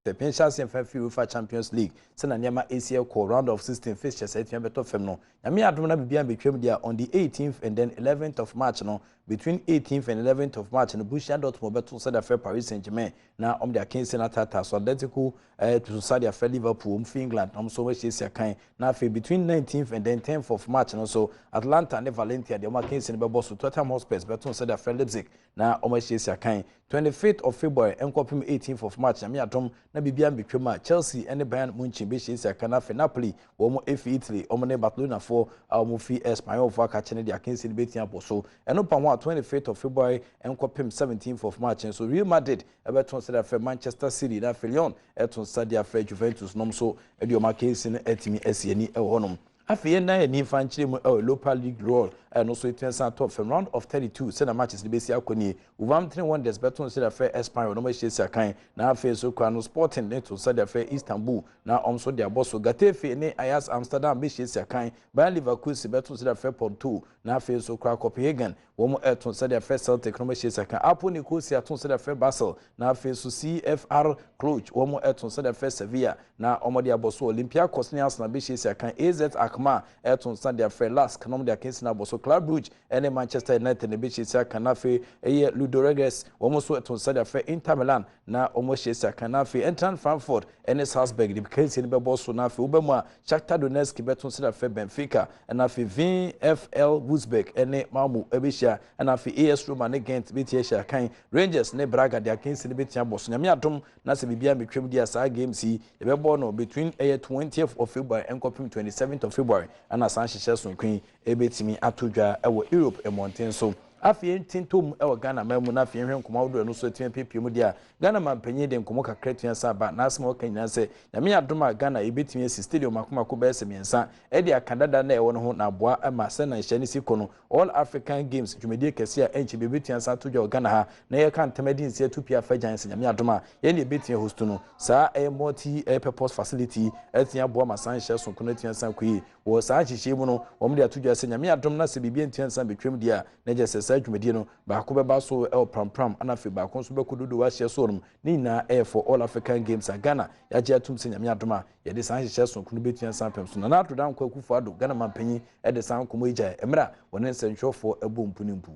the Pensions and FIFA Champions League. Sena Nyama ACL call round of 16 fixtures at Beto Femno. Yami Adona Bibian became there on the 18th and then 11th of March. No, between 18th and 11th of March, and Bushia Dortmund Beto said affair Paris Saint-Germain. Now their King Senata, so identical to Saudi affair Liverpool, England. So much is your kind. Now between 19th and then 10th of March, and also Atlanta and Valencia, the King Senaba boss to Tottenham Hotspur, Beto said affair Leipzig. Now almost is your kind. 25th of February, and 18th of March, Yami Adom na Bibian became Chelsea and the Bayern Munich, Bishi, Canafe, Napoli, Omo F Italy, Omone Barcelona for Mufi Espanyol for catching the Akinsi Betia Boso, and upon 25th of February, and 17th of March, and so Real Madrid, Everton said after Manchester City, that Leon, Eton Sadia Fred Juventus, Nomso, Edioma case in Etimi SCNE Honum. After na ni fanchire mu local league role and also it turns out from round of 32 send matches the base akoni uvam 3-1 des beton said affair Espanyol no shesi akan na after so kwano Sporting to said affair Istanbul na also their boss Gatefe ne Ajax Amsterdam be shesi akan Bayer Leverkusen beton said affair Porto na after so kwa Copenhagen wo mo eton said affair Celtic no shesi akan Apo Nicosia ton said affair Basel na after so CFR Cluj wo mo eton said affair Sevilla na omo dia boss Olympiacos ne Arsenal be shesi akan AZ Akma eton said affair Lask kanom dia Kings na boss Club Brugge and Manchester United ne be shesi akan na after Ludogorets wo mo so eton said affair Inter Milan na omo shesi akan na after Eintracht Frankfurt and Salzburg the Kings ne be boss na after Ubema Shakhtar Donetsk beton said affair Benfica and after VfL Wolfsburg and Malmo ebisha and after AS Roma ne Gent betia kan Rangers ne Braga dia Kings ne betia boss nyame adom na se bibia betwem dia sa game si e be born between 20th of February and 27th of February and Asante Kotoko ebetimi atodwa e wo Europe e mountain so afie ntintom e wo Ghana mamu na afie hwen nkoma wodo no so tiem pepiem dia Ghana mampanyi de nkomo kakra tuan sa ba na asema okanyina se nyame adom a Ghana ebetimi asi stadium akomako be ese miensa e dia kandada na e wo no ho na boa ama se na nhye ne sikono All African Games dwumedi kese a enchi bebetuan sa atodwa Ghana ha na ye kan temadi nsia tupia fajan se nyame adom a ye ne betuan host no sa e multi purpose facility etia boa masan hye so kono tuan sa kuyi wo sa hihye mu no wo mde atodwa se nyame adom na se bibia tuan sa betwem dia na je se dwumedi no ba ko beba so el pram ana fe ba ko so be kododo wa hye so no ni na for All African Games a Ghana ya je atum se nyame adom a ye de san hye so kono betuan sa pem so na atodan kwa kufu ado Ghana mampanyi e de san komo ija emra wonen senhwofo ebom punimpu.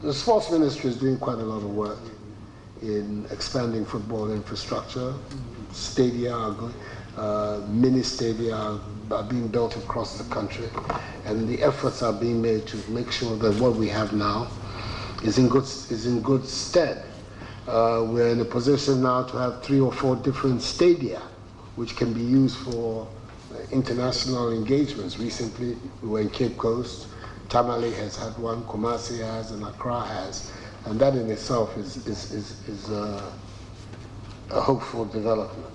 The sports ministry is doing quite a lot of work in expanding football infrastructure. Stadia are going, mini stadia are being built across the country, and the efforts are being made to make sure that what we have now is in good stead. We're in a position now to have 3 or 4 different stadia which can be used for international engagements. Recently we were in Cape Coast, Tamale has had one, Kumasi has, and Accra has, and that in itself is a hopeful development.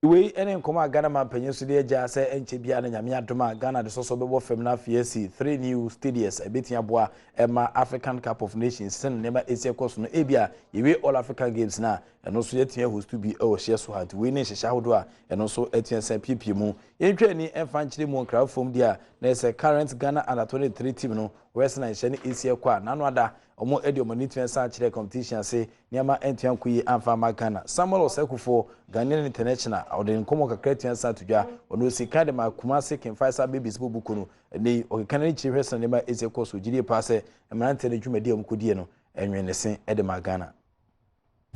We any nkoma Ghana mampanyi so de agya se enche bia na nyame adoma Ghana de soso bebo fam na FAC 3 new stadiums ebetia boa ema African Cup of Nations sen nema ese course no ebia yewe All African Games na eno so yetia host to be o share so hat we ne hyehyɛ hodo a eno so etia san PP mu yentwa ni emfa nkyere mu nkra fom dia na ese current Ghana under 23 team no west na hye ne ese kwa na no ada omo Adom ni twen san kyere competition se niama entuan kuyi amfa Ghana Samuel Osekufo Ghanaian international odin komo kakra twen san tudwa ono sika de makuma se Kenfaisa babies bubuku no ni okekana chi hwesa ne ma ese course ogiri pa se emrante ne dwumadi amkodie no enwenese Edema Ghana.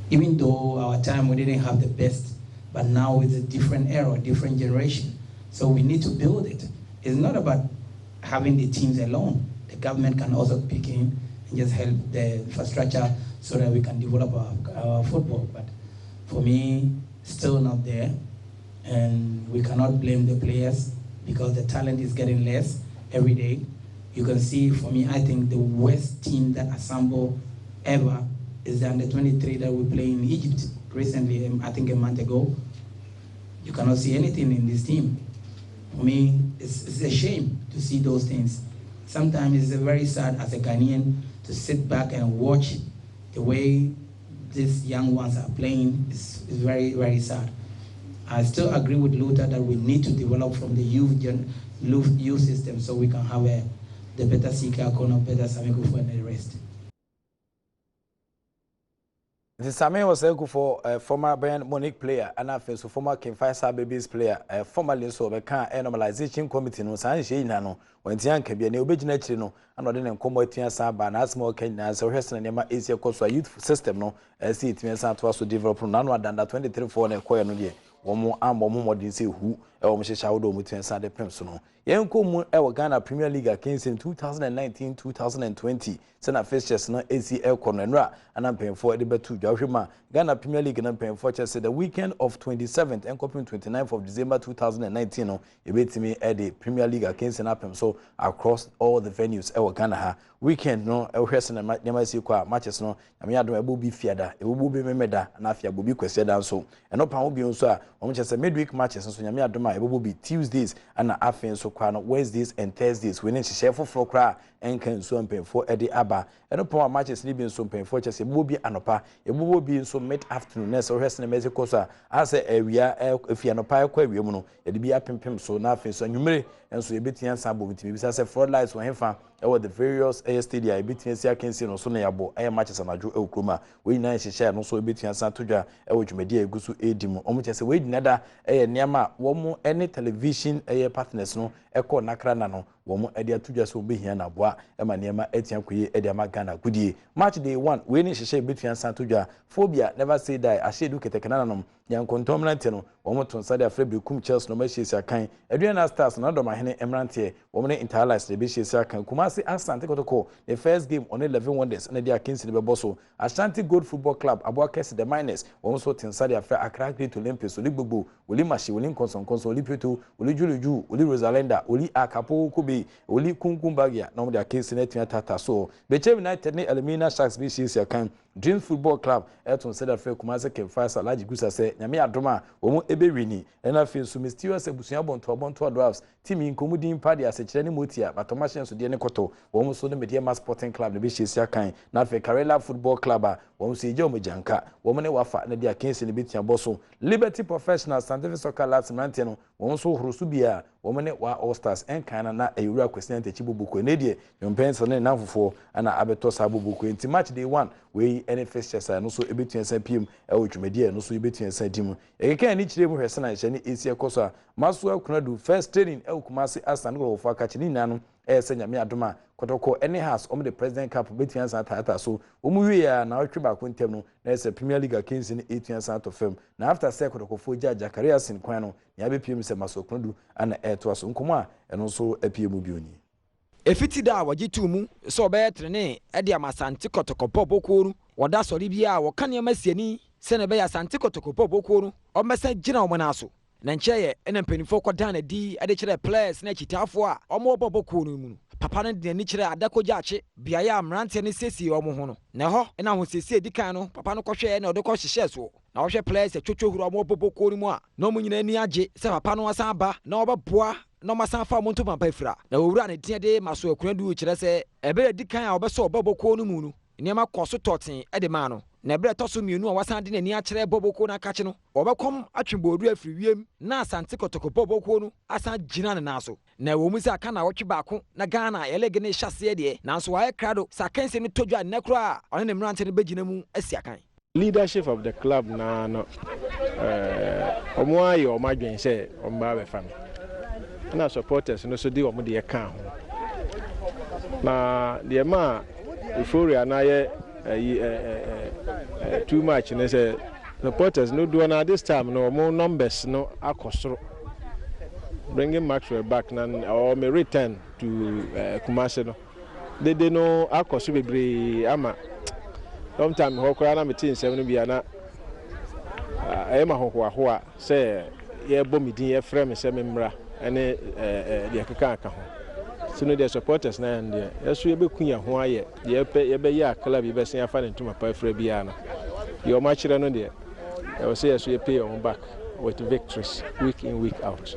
Even though our time we didn't have the best, but now it's a different era, different generation. So we need to build it. It's not about having the teams alone. The government can also pick in and just help the infrastructure so that we can develop our football. But for me, still not there. And we cannot blame the players because the talent is getting less every day. You can see, for me, I think the worst team that assembled ever is the under-23 that we play in Egypt recently, I think a month ago. You cannot see anything in this team. For me, it's a shame to see those things. Sometimes it's very sad as a Ghanaian to sit back and watch the way these young ones are playing. It's very, very sad. I still agree with Luther that we need to develop from the youth system so we can have the better Sika, Kono, better Samikufu and the rest. Same was a for former Bayern Munich player and after so former King Faisal Babies player formerly so be kan normalization committee no san hye ina no wantian ka bia ne obegina chiri no ana ode ne nkomo atua san ba na asmo kan na so hwese na nema esi ekoso youth system no si itime san to so develop no na adanda 23 for na ekoye no de womo ambo mo modin se hu wo mo hyehyɛ wodo mo tuen san de prem so no yen ko mu Ghana Premier League against in 2019-2020 sena fixtures no ACL corner nra anampemfo de betu dwahwema Ghana Premier League na mpemfo che the weekend of 27th and 29th of December 2019 no ebetimi the Premier League against na pem so across all the venues Ghana ha weekend no ehwese na nyama si kwa matches no nyame adom ebobi fiada ebobi memeda na afia bobi kweseda so eno pa obi nso a omo che midweek matches so nyame adom a ebobi Tuesdays and afin so kwa no Wednesdays and Thursdays we need to share for kra enkan so mpemfo ede aba eno pa matches ni bi nso mpemfo che ebobi anopa ebobi nso mid afternoon na so hwese na mexico so ase awia efia anopa ekwa awia no ede bi apempem so na afin so anwumere enso ebetian san bo bitimi bisa se floodlights wo hefa the various stadia ebetian si akensi no so na yabo matches anajo ewkroma we nyina hyehyɛ no so ebetian san todwa dwumadi egusu edimu omo che se we dinada niam wo mo any television partners no ekɔ nakra na no wo mo ade atodwa so obehia na boa ma niam atian koye ade ama Ghana gudie match day 1 we ni hyehyɛ ebetian san todwa phobia never say die ahyedu ketekana no yankontom nante no wo mo ton sade afre bekum Chelsea no ma hyesi akan Adriana Stars na do mahene emrante wo mo ne Interlights de be hyesi akan Kumasi Asante Kotoko the first game on 11 wonders na dia Kings de beboso Ashanti Gold Football Club Abuakese the Miners wo mo so tin sade afre Accra Great Olympics oli gbogbo oli mashi oli nkonson oli Pluto oli Juluju oli Rosalenda oli Akapo Kobe oli Kunkumbagia na mo dia Kings na tia tata so Bechem United ne Elimina Sharks be hyesi akan Dreams Football Club eton said afre Kumasi Kemfasa Alaji Gusa se nyame adoma wo mo ebewini na afi so mysterious ebusuan bonto drafts team inkomudin party asechire ne motia batomashen so de ne koto wo mo so ne Media Sporting Club ne be hyesi akan na afi Karela Football Club wo mo so eje omojanka wo mo ne wafa na dia Kings ne betia boso Liberty Professional Scientific Soccer Labs mante no wo mo so horosu bia wo mo ne wa All Stars enkana na ewura kwesent echibubuko ne de yompenso ne nanfofo ana abeto sabubuko enti match day 1 we any fixtures no so ebetua san pm dwumadi no so ebetua san dim ekeka ni kire mu hwese na hye ne esi ekoso a maso akunadu first training Kumasi Asante Kotoko akachi ni nanu se nyame adoma Kotoko any house the president cup betua san tata so omuwie ya na otwe ba kontem no na se Premier League Kings ni etua san to fam na after se Kotoko fo jaja career sin kwan no ya be pm se maso akunadu ana to aso nkomo a eno so apie mu bi oni efiti da wajitu mu so be trene e dia Asante Kotoko popokuru wada sori bia wo kane masiani se ne be ya Asante Kotoko popokuru o mesa gina o manaso na ncheye ena mpanifo kwada na di ade kire players na chitafo a o mo popokuru mu papa ne de ni kire adakogya ache bia ya amrante ne sesi o mo ho no na ho ena ho sesi edikan no papa no kohwe na o de ko hyehye so na wo hwe players twotwohuru o mo popokuru mu a na o nyina ni age se papa no asan ba na obeboa no masan fa mo ntoma pafira na owura ne tiade maso akunadu kire se ebe dikan a obeso oboboko no mu no niam akoso toten ede ma no na ebe toso mienu a wasan de nani akire boboko na kache no obekom atwebodu afiri wiem na Asante Kotoko boboko no asan gina ne naso na wo musa aka na wotwe baako na Ghana elege ne hyase de nanso wa krado sakense ne todwa ne kra one ne mrante ne begina mu asi akan leadership of the club na no omo ayo omadwen se omba be fam na supporters no so di omo de ka ho na de ma euphoria na ye too much ne say supporters no do na this time no more numbers no akosoro bringing Maxwell back na or may return to Kumasi no they no akoso bebre ama sometime hokora na meeting 7 bia na ema hohoa say ye bomidin ye frame say memra ene de keka aka ho so no the supporters na and yeso ye bekunya ho aye ye be ya club ye be sen afa ne ntuma pa fra bia na ye o match no de I will say yeso ye pay on back with victories week in week out.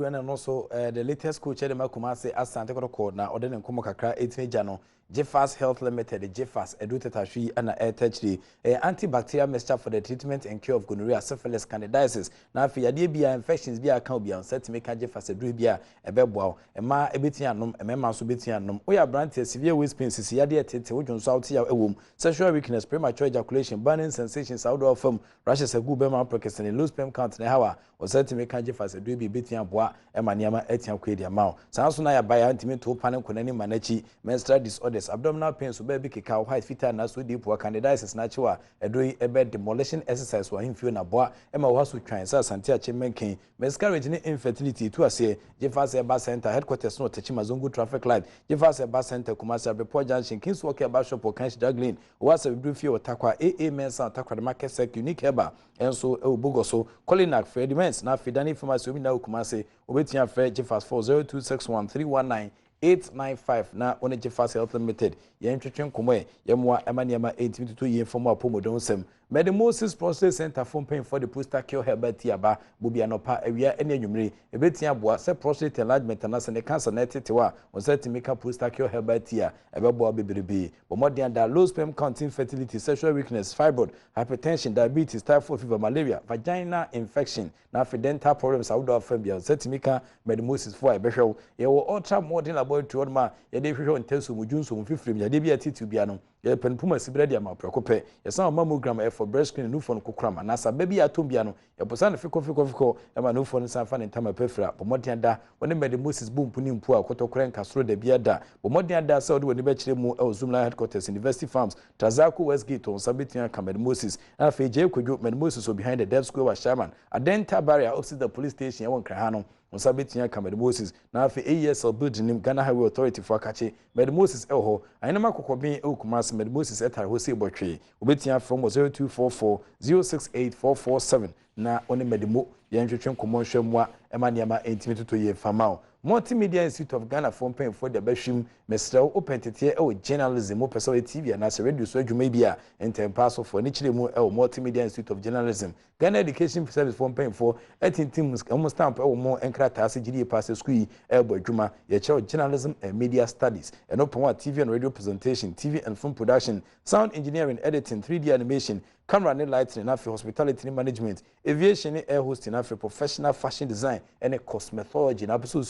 And also the latest coach Edema Kumasi Asante Kotoko na ode ne nkomo kakra etime gya no Jeffas Health Limited, Jeffas Edutetashwi and Etechri, antibacterial mixture for the treatment and cure of gonorrhea, syphilis, candidiasis. Now, if you are infections, be a can be on set to make a Jeffas Edribia, a bebwell, a ma ebitianum, a member subitianum. We are branded severe waist pains, Siadia Tete, which on South Tia, a womb, sexual weakness, premature ejaculation, burning sensations, outdoor film, rashes, a good bema precursor, and loose sperm count in a hour, or set to make a Jeffas Edribi, Bitian Bois, and Maniama Etian Quadia Mount. Sansuna by intimate to panel Kunani Manechi, menstrual disorders, abdominal pains, baby cow, white feet, and as we deep work candidiasis natural, a doing a bed demolition exercise for him, Fiona Bois, Emma was with transas and Tia Chimenkin, miscarriage and infertility to a say, Jeffas Bus Center, headquarters, no Techimazungu traffic light, Jeffas Bus Center, Kumasa, Report Junction, Kings Walker, Bishop, or Kench Duglin, was a brief few Takwa, A. Mensa, Takwa, the market sec, unique Heba, and so Bugoso, Colinak, Fred Mens, now Fidani from us, we know Kumase, Obetia Fred Jeffas 40261319895 na one Jeffas Health Limited ye ntwetwe komwe ye moa emaniama 822 ye fomo apomodonsem Mede Moses Prostate Center for paying for the poster cure herbati aba bobia nopa awia ene anwumre ebetia boa se prostate enlargement na se ne cancer na tetewa on set to make a poster cure herbati a ebeboa beberebe bomodian da low sperm count, infertility, sexual weakness, fibroid, hypertension, diabetes, typhoid fever, malaria, vaginal infection na dental problems outdoor phobia set to make a Mede Moses for a behwe ye wo ultra modern laboratory odma ye de hwehwe nteso mujunso mfifrim ye de bia titu bia no ye pen puma sibredi ama prekope ye san mammogram for breast screen no phone kokrama na sa baby atombia no ye posa na fiko e ma no phone san fa ne ntama pefra bomodian da woni Mede Moses bumpu ni mpu a kotokren kasro da bia da bomodian da sa woni woni be kire mu e Zoom headquarters University Farms Trazako Westgate on Sabitia Mede Moses na fe je kwadwo Mede Moses so behind the deaf square wa Sherman Adenta barrier opposite the police station ye won kra ha no on Sabitia Mede Moses na fe AESL building Ghana Highway Authority for akache Mede Moses eho ainama kokobin e Kumasi Mede Moses etare ho se botwe obetia from 0244 068447 na one Mede Mo ye ntwetwe nkomo hwamwa emaniama intimate ye famao Multimedia Institute of Ghana for paying for the bashim mesrel open tete e journalism opeso TV na se radio so adwuma bia entempaso for ni chire mu e Multimedia Institute of Journalism Ghana Education Service for paying for etintim almost stamp e mo enkrata ase gidi pass school e adwuma ye che journalism and media studies and open TV and radio presentation, TV and film production, sound engineering, editing, 3D animation, camera and lighting, and hospitality management, aviation and air hosting, professional fashion design, and cosmetology. And episode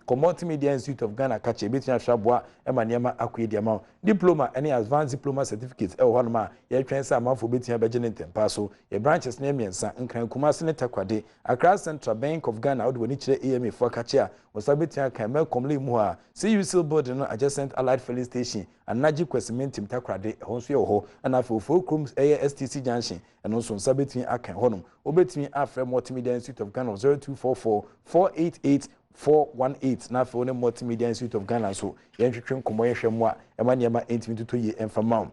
Multimedia Institute of Ghana Kache Betina Shabwa, Emaniama Aquadiama, diploma, any advanced diploma certificates, Elwanma, ye transfer amount for Betina Bajan and Tempaso, your branches name and San Kumasi Takwade, Accra Central Bank of Ghana, out when each AMA for Kachia, was Sabitia Kamel Komli Mua, see you still boarding adjacent Allied Filling Station, and Naji Quesiment Tim Takrade, Honsio Ho, and after 4 Crooms ASTC Junction, and also Sabitin Akan Honum, Obetimi Afra Multimedia Institute of Ghana 0244 488 418 na for Multimedia Institute of Ghana so yentwetwe nkomo yehwe mwa emaniama 822 ye enfamam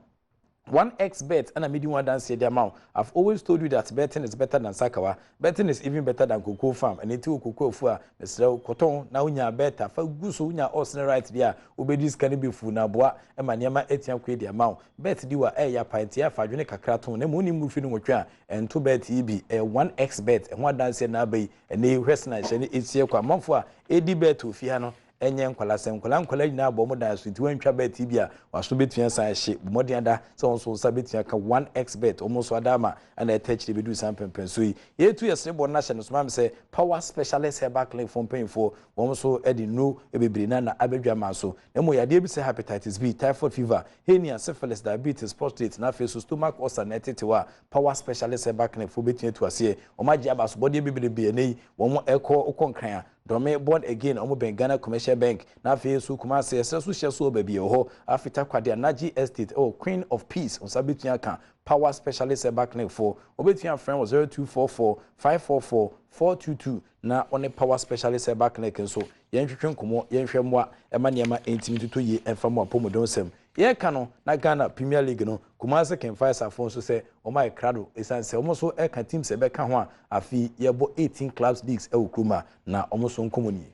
1xbet and a medium one dance the amount. I've always told you that betting is better than Sakawa. Betting is even better than Cocoa Farm. And it will Cocoa for Mr. Cotton. Now we are better. For Gusu, we are also right there. Obedience can be full now. Bois and Maniama Etian the amount. Bet do a air pintia for Junica Kraton, and Mooney moving with you. And 2 bet EB a 1xbet and one dance in Abbey and a Western and it's here for month for 80 bet to Fiano. Enye nkwala nyina bo modan so nti wantwa bet bia waso betua san hye modern da so so sabetua ka 1xbet almost adama and attach the bedu san pempen so ye tu yesre bo national so mam say power specialist herbal clinic for paying for almost edi no ebebiri na abedwa man so emo yade bi say hepatitis B, typhoid fever, hernia, syphilis, diabetes, prostate na face stomach ulcer na tetewa power specialist herbal clinic for betua to ase o maji abaso body bibiri nei wo mo eko okonkran Dome born again omo ben Ghana Commercial Bank na fe su kuma se so hye so baby ho afita kwade Naji Estate Queen of Peace on sabetua kan power specialist back clinic for obetua friend was 0244 544 422 na one power specialist back clinic so yenhwehwe nkomo yenhwe mwa emaniama entimituto ye enfamo apomodonsem ye kano na Ghana Premier League no Kumase can fire Afonso say o my crado esanse omoso e kan team se be ka ho a afi yebo 18 clubs leagues e okruma na omoso nkomoni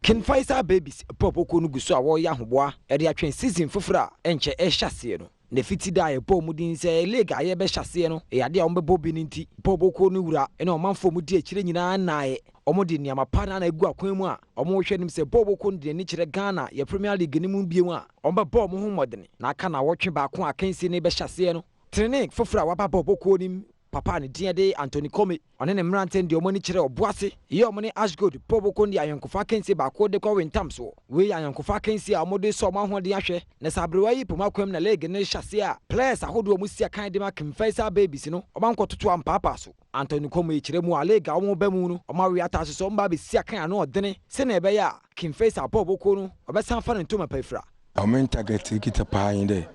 Ken Faisal babies popoko no guso a wo ya hoboa e de atwen season fofora enche e hyase no ne fiti da ye bo mudin se league aye be hyase no e ade a ombebo bi ninti popoko no wura e na omanfo mudi akire nyina naaye ɔmo de nneɛma pa na egu akwan mu a ɔmo hwɛ nim sɛ bɔɔl bɔkɔ de ni kyerɛ Ghana yɛ Premier League ne mu biem a ɔmo bɛbɔ ɔmo ho mmɔden na aka na wɔtwe baako a kansie ne bɛhyɛ aseɛ no training foforɔ a waba bɔɔl bɔkɔ nim papa ne din de Anthony Kome ɔne ne mmerante de ɔmo ani kyerɛ ɔboase yɛ ɔmo ne Ashgold Poboko de ayɔnkofa kansie baako de kɔ wintam so wei ayɔnkofa kansie a ɔmo de sɔ ɔmo ahoɔden ahwɛ na sabrewa yi poma kwam na league ne hyɛ ase a players ahodoɔ ɔmo si akan de ma Kimfaisa babies no ɔmo ankɔtoto ampaapa so Anthony Kome kyerɛ mu a league a ɔmo bɛ mu no ɔmo awe atase so ɔmo ba bɛsi akan ano ɔdene sɛnea ɛbɛyɛ a Kimfaisa Poboko no ɔbɛsan fa ne ntoma pɛfra ɔmo target kita paa yin dɛ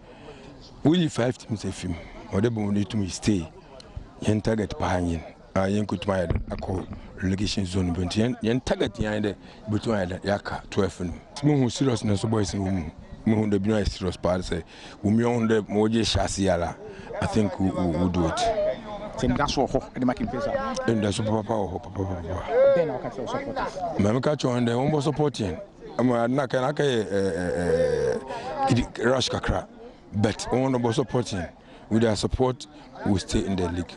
we 5 teams afim ɔde bɔ mo to me stay yen target pahanyin yen kutuma akọ relegation zone but yen target yan de betuma yaka 12 no mo hu serious na so boys no mo hu de bi no serious part say we me on de mo je chase yala I think we do it sen da so ho e de making face and da so papa then I can say support me ka cho de won bo supporting ama na ka rush kakra but won bo supporting with their support we stay in the league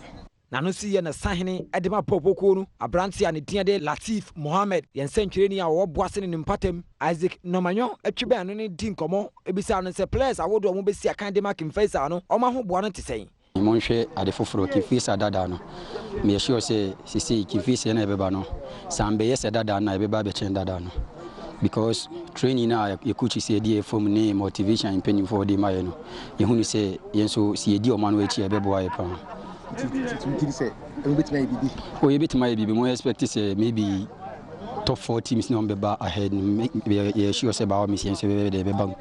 na no si ye na sahene edema Poboko no abranti a ne dia de Latif Mohammed yen sentwereni a wo boase ne mpatam Isaac Nomanyo atwebe no ne di nkomo ebisa no se players awodo mo besi akan de ma Kimfaisa no o ma ho boa no tesɛn monhwe ade foforo Kimfaisa dada no me sure say sisi Kimfaisa na ebeba no sambe yes dada na ebeba be chen dada no because training na your coach say dey form ne motivation impending for the maye no ye hunu say yen so si edi o ma no echi ebebo aye pa oh you bit my baby more expect say maybe top 4 teams no be back ahead yeah sure say about me say be bang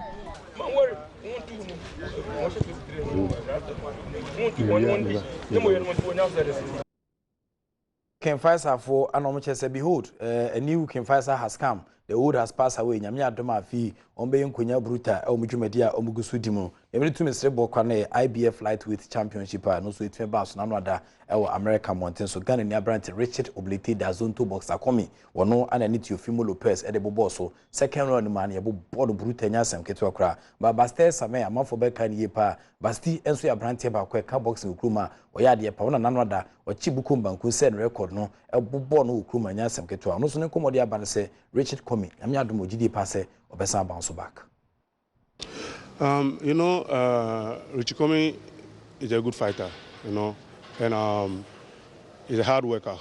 Kimfaisa for anomoche say behold a new Kimfaisa has come the old has passed away nyame adom afi ombe nkonya bruta e omdwumadi a omugusu dimu every two minutes kwa na IBF lightweight championship a no so etwe ba so na ada e wo America mountain so Ghana ni Brant Richard Oblete da zonto boxer komi wono ana ni Teofimo Lopez e de bobo so second round man ye bobo bruta nya asem keto kra ba Bastel Same amafo be kan ye pa Basti enso ya Brant ba kwa ka boxing okruma oya de pa wona nano ada ochi bukum banku set record no e bobo no okruma nya asem keto no so ne komodi aba ne se Richard Komi nyame adom ogidi pa se obesa bounce back. You know, Richie Comey is a good fighter, you know, and he's a hard worker.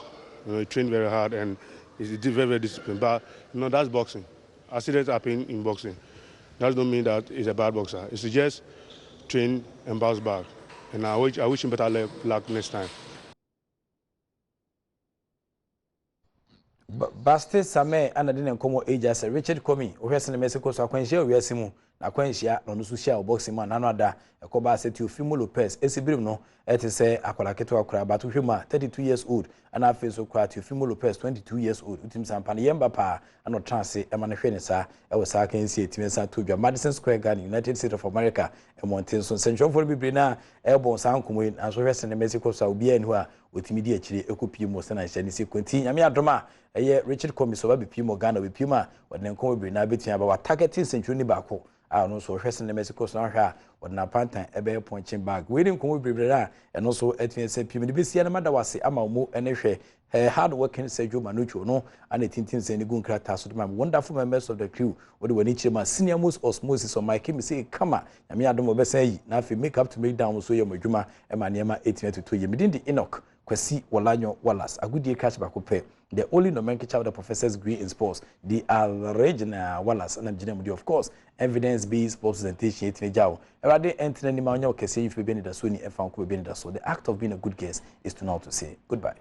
You know, he trained very hard and he's very, very disciplined. But, you know, that's boxing. I see that happen in boxing. That doesn't mean that he's a bad boxer. It's just train and bounce back. And I wish him better luck next time. Bastel Same ana de nkomo age as Richard Komi ohwese ne Mexico so akwanhia owiase mu na akwanhia no so hia boxing man nano ada ekoba se Teofimo Lopez esibirim no etese akola keto akora but hwema 32 years old ana face so kwa Teofimo Lopez 22 years old utim sampa ne yemba pa ano trance e ma ne hwe ne sa e wo sa kansi etime sa to dwa Madison Square Garden United States of America e monten so central for bibre na e bon san komo an so hwese ne Mexico so obi anu a otimi di akire ekopie mo se na hye ne se konti nyame adoma eye Richard Komi so ba bepi mo Ghana bepi ma wodne nkomo bibre na betia ba wa targeting central ni baako a no so hwese ne Mexico so hwa wodna pantan ebe punching bag we din komo bibre na e no so etia se pim ne besia na madawase ama mo ene hwe hard working Sergio Manucho no and tintin se ne gun krata so ma wonderful members of the crew wodi wani chima senior most osmosis on my kimi say kama nyame adom obesa yi na afi make up to make down so ye madwuma e ma ne ma 1822 ye midin di Enoch Kwesi Walanyo Wallace agudie catch bakope the only nomenclature of the professor's degree in sports the original Wallace and Engineer of course evidence based sports presentation etine jawo erade entene ni ma onyo kese yife be ni da so ni efa nko be ni da so the act of being a good guest is to know to say goodbye.